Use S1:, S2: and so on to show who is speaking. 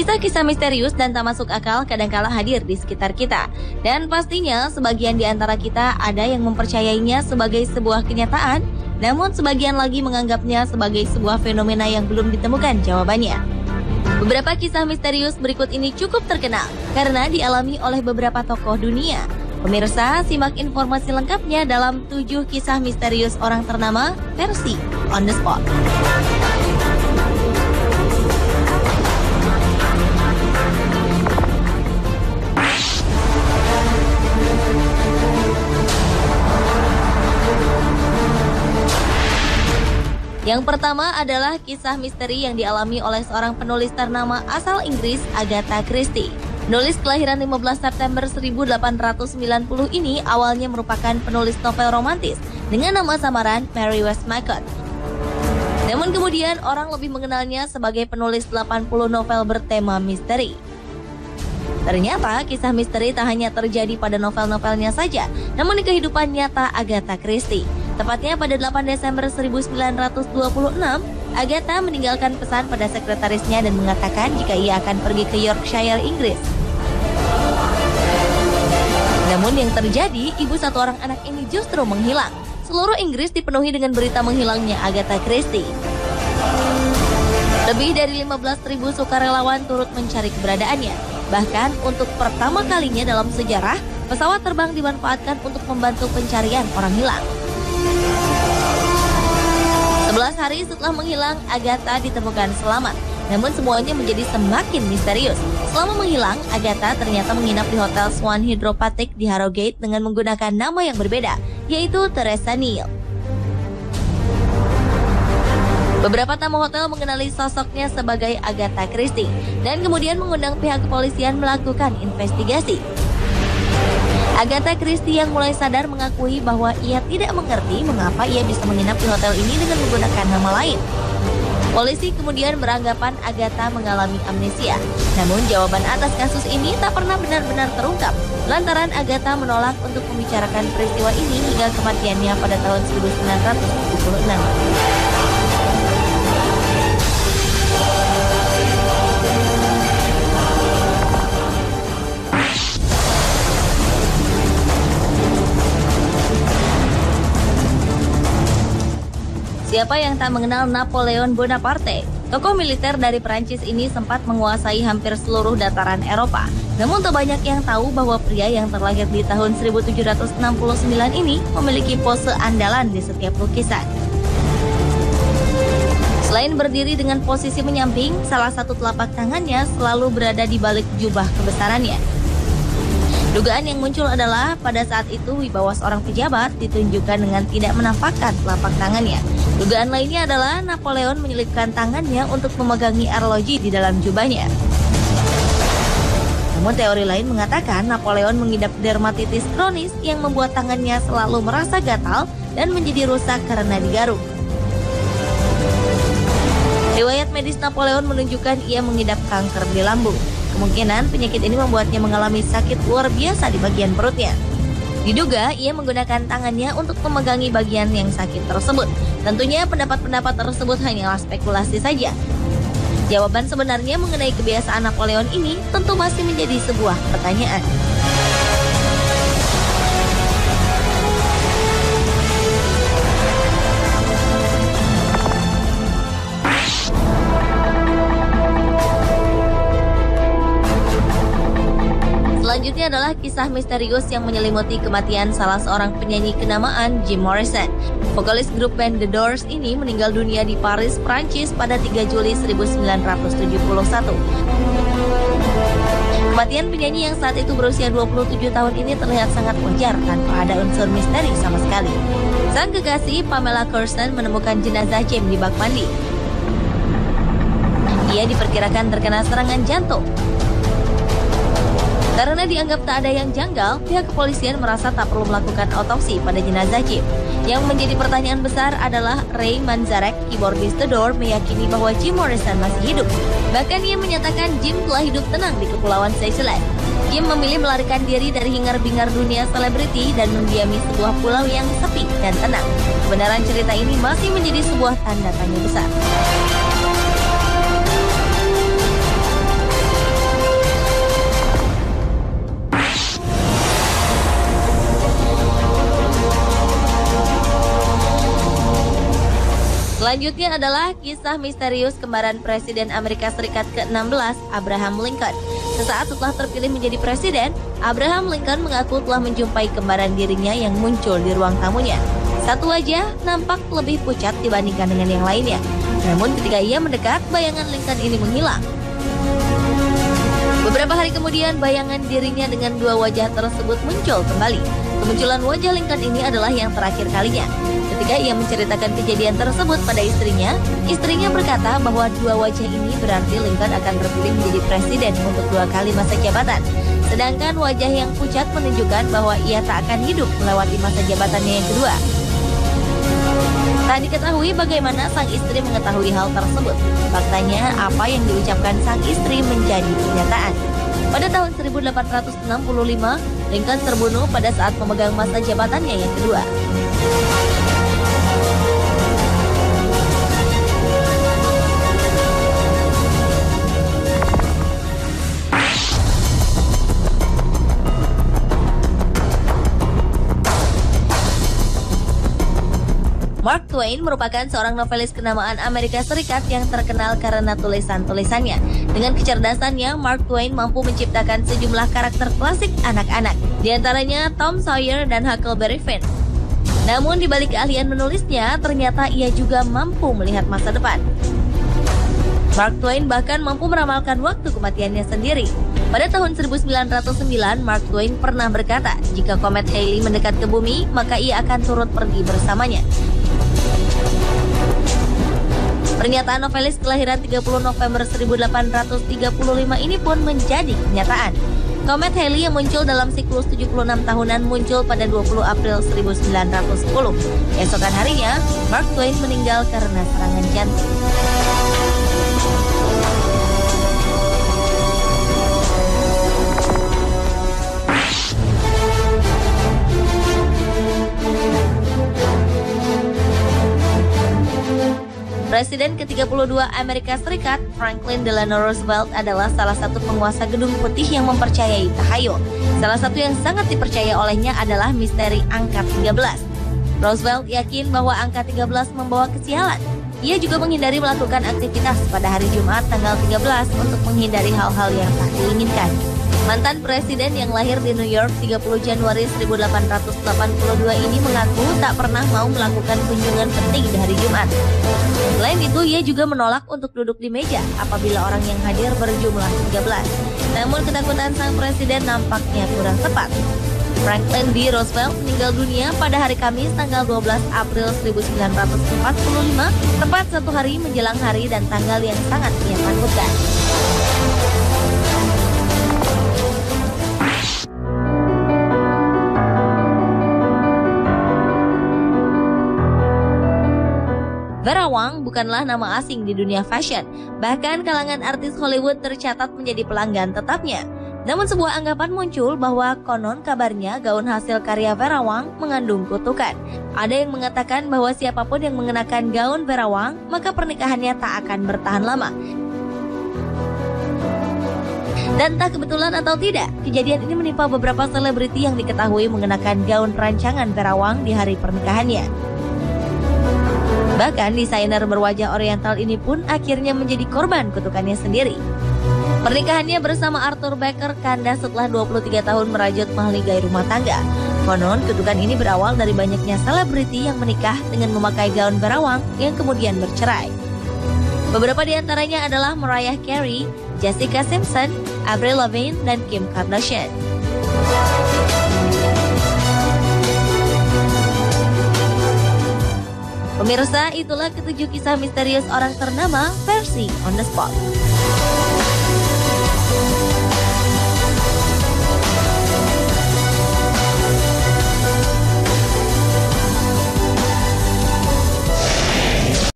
S1: Kisah-kisah misterius dan tak masuk akal kadangkala hadir di sekitar kita. Dan pastinya sebagian di antara kita ada yang mempercayainya sebagai sebuah kenyataan, namun sebagian lagi menganggapnya sebagai sebuah fenomena yang belum ditemukan jawabannya. Beberapa kisah misterius berikut ini cukup terkenal karena dialami oleh beberapa tokoh dunia. Pemirsa, simak informasi lengkapnya dalam 7 kisah misterius orang ternama versi On The Spot. Yang pertama adalah kisah misteri yang dialami oleh seorang penulis ternama asal Inggris, Agatha Christie. Penulis kelahiran 15 September 1890 ini awalnya merupakan penulis novel romantis dengan nama samaran Mary Westmacott. Namun kemudian orang lebih mengenalnya sebagai penulis 80 novel bertema misteri. Ternyata kisah misteri tak hanya terjadi pada novel-novelnya saja, namun di kehidupan nyata Agatha Christie. Tepatnya pada 8 Desember 1926, Agatha meninggalkan pesan pada sekretarisnya dan mengatakan jika ia akan pergi ke Yorkshire, Inggris. Namun yang terjadi, ibu satu orang anak ini justru menghilang. Seluruh Inggris dipenuhi dengan berita menghilangnya Agatha Christie. Lebih dari 15.000 sukarelawan turut mencari keberadaannya. Bahkan untuk pertama kalinya dalam sejarah, pesawat terbang dimanfaatkan untuk membantu pencarian orang hilang. 11 hari setelah menghilang, Agatha ditemukan selamat. Namun semuanya menjadi semakin misterius. Selama menghilang, Agatha ternyata menginap di Hotel Swan Hydropathic di Harrogate dengan menggunakan nama yang berbeda, yaitu Teresa Neal. Beberapa tamu hotel mengenali sosoknya sebagai Agatha Christie dan kemudian mengundang pihak kepolisian melakukan investigasi. Agatha Christie yang mulai sadar mengakui bahwa ia tidak mengerti mengapa ia bisa menginap di hotel ini dengan menggunakan nama lain. Polisi kemudian beranggapan Agatha mengalami amnesia. Namun jawaban atas kasus ini tak pernah benar-benar terungkap, lantaran Agatha menolak untuk membicarakan peristiwa ini hingga kematiannya pada tahun 1976. Siapa yang tak mengenal Napoleon Bonaparte? Tokoh militer dari Prancis ini sempat menguasai hampir seluruh dataran Eropa. Namun tak banyak yang tahu bahwa pria yang terlahir di tahun 1769 ini memiliki pose andalan di setiap lukisan. Selain berdiri dengan posisi menyamping, salah satu telapak tangannya selalu berada di balik jubah kebesarannya. Dugaan yang muncul adalah pada saat itu wibawa seorang pejabat ditunjukkan dengan tidak menampakkan telapak tangannya. Dugaan lainnya adalah Napoleon menyelipkan tangannya untuk memegangi arloji di dalam jubahnya. Namun teori lain mengatakan Napoleon mengidap dermatitis kronis yang membuat tangannya selalu merasa gatal dan menjadi rusak karena digaruk. Riwayat medis Napoleon menunjukkan ia mengidap kanker di lambung. Kemungkinan penyakit ini membuatnya mengalami sakit luar biasa di bagian perutnya. Diduga ia menggunakan tangannya untuk memegangi bagian yang sakit tersebut. Tentunya pendapat-pendapat tersebut hanyalah spekulasi saja. Jawaban sebenarnya mengenai kebiasaan Napoleon ini tentu masih menjadi sebuah pertanyaan. Selanjutnya adalah kisah misterius yang menyelimuti kematian salah seorang penyanyi kenamaan Jim Morrison. Vokalis grup band The Doors ini meninggal dunia di Paris, Prancis pada 3 Juli 1971. Kematian penyanyi yang saat itu berusia 27 tahun ini terlihat sangat wajar tanpa ada unsur misteri sama sekali. Sang kekasih Pamela Curson menemukan jenazah Jim di bak mandi. Ia diperkirakan terkena serangan jantung. Karena dianggap tak ada yang janggal, pihak kepolisian merasa tak perlu melakukan autopsi pada jenazah Jim. Yang menjadi pertanyaan besar adalah Ray Manzarek, keyboardis The Doors, meyakini bahwa Jim Morrison masih hidup. Bahkan ia menyatakan Jim telah hidup tenang di Kepulauan Seychelles. Jim memilih melarikan diri dari hingar-bingar dunia selebriti dan mendiami sebuah pulau yang sepi dan tenang. Kebenaran cerita ini masih menjadi sebuah tanda tanya besar. Selanjutnya adalah kisah misterius kembaran Presiden Amerika Serikat ke-16, Abraham Lincoln. Sesaat setelah terpilih menjadi presiden, Abraham Lincoln mengaku telah menjumpai kembaran dirinya yang muncul di ruang tamunya. Satu wajah nampak lebih pucat dibandingkan dengan yang lainnya. Namun ketika ia mendekat, bayangan Lincoln ini menghilang. Beberapa hari kemudian, bayangan dirinya dengan dua wajah tersebut muncul kembali. Kemunculan wajah Lincoln ini adalah yang terakhir kalinya. Ketika ia menceritakan kejadian tersebut pada istrinya berkata bahwa dua wajah ini berarti Lincoln akan terpilih menjadi presiden untuk 2 kali masa jabatan. Sedangkan wajah yang pucat menunjukkan bahwa ia tak akan hidup melewati masa jabatannya yang kedua. Tak diketahui bagaimana sang istri mengetahui hal tersebut. Faktanya, apa yang diucapkan sang istri menjadi kenyataan. Pada tahun 1865, Lincoln terbunuh pada saat memegang masa jabatannya yang kedua. Mark Twain merupakan seorang novelis kenamaan Amerika Serikat yang terkenal karena tulisan-tulisannya. Dengan kecerdasannya, Mark Twain mampu menciptakan sejumlah karakter klasik anak-anak, di antaranya Tom Sawyer dan Huckleberry Finn. Namun di balik keahlian menulisnya, ternyata ia juga mampu melihat masa depan. Mark Twain bahkan mampu meramalkan waktu kematiannya sendiri. Pada tahun 1909, Mark Twain pernah berkata, jika komet Halley mendekat ke bumi, maka ia akan turut pergi bersamanya. Pernyataan novelis kelahiran 30 November 1835 ini pun menjadi kenyataan. Komet Halley yang muncul dalam siklus 76 tahunan muncul pada 20 April 1910. Keesokan harinya, Mark Twain meninggal karena serangan jantung. Presiden ke-32 Amerika Serikat, Franklin Delano Roosevelt adalah salah satu penguasa Gedung Putih yang mempercayai tahayul. Salah satu yang sangat dipercaya olehnya adalah misteri angka 13. Roosevelt yakin bahwa angka 13 membawa kesialan. Ia juga menghindari melakukan aktivitas pada hari Jumat tanggal 13 untuk menghindari hal-hal yang tak diinginkan. Mantan presiden yang lahir di New York 30 Januari 1882 ini mengaku tak pernah mau melakukan kunjungan penting di hari Jumat. Selain itu, ia juga menolak untuk duduk di meja apabila orang yang hadir berjumlah 13. Namun ketakutan sang presiden nampaknya kurang tepat. Franklin D. Roosevelt meninggal dunia pada hari Kamis tanggal 12 April 1945, tepat 1 hari menjelang hari dan tanggal yang sangat ia takutkan. Vera Wang bukanlah nama asing di dunia fashion, bahkan kalangan artis Hollywood tercatat menjadi pelanggan tetapnya. Namun sebuah anggapan muncul bahwa konon kabarnya gaun hasil karya Vera Wang mengandung kutukan. Ada yang mengatakan bahwa siapapun yang mengenakan gaun Vera Wang, maka pernikahannya tak akan bertahan lama. Dan entah kebetulan atau tidak, kejadian ini menimpa beberapa selebriti yang diketahui mengenakan gaun rancangan Vera Wang di hari pernikahannya. Bahkan desainer berwajah oriental ini pun akhirnya menjadi korban kutukannya sendiri. Pernikahannya bersama Arthur Baker kandas setelah 23 tahun merajut mahligai rumah tangga. Konon kutukan ini berawal dari banyaknya selebriti yang menikah dengan memakai gaun Vera Wang yang kemudian bercerai. Beberapa di antaranya adalah Mariah Carey, Jessica Simpson, Avril Lavigne, dan Kim Kardashian. Pemirsa, itulah ketujuh kisah misterius orang ternama versi On The Spot.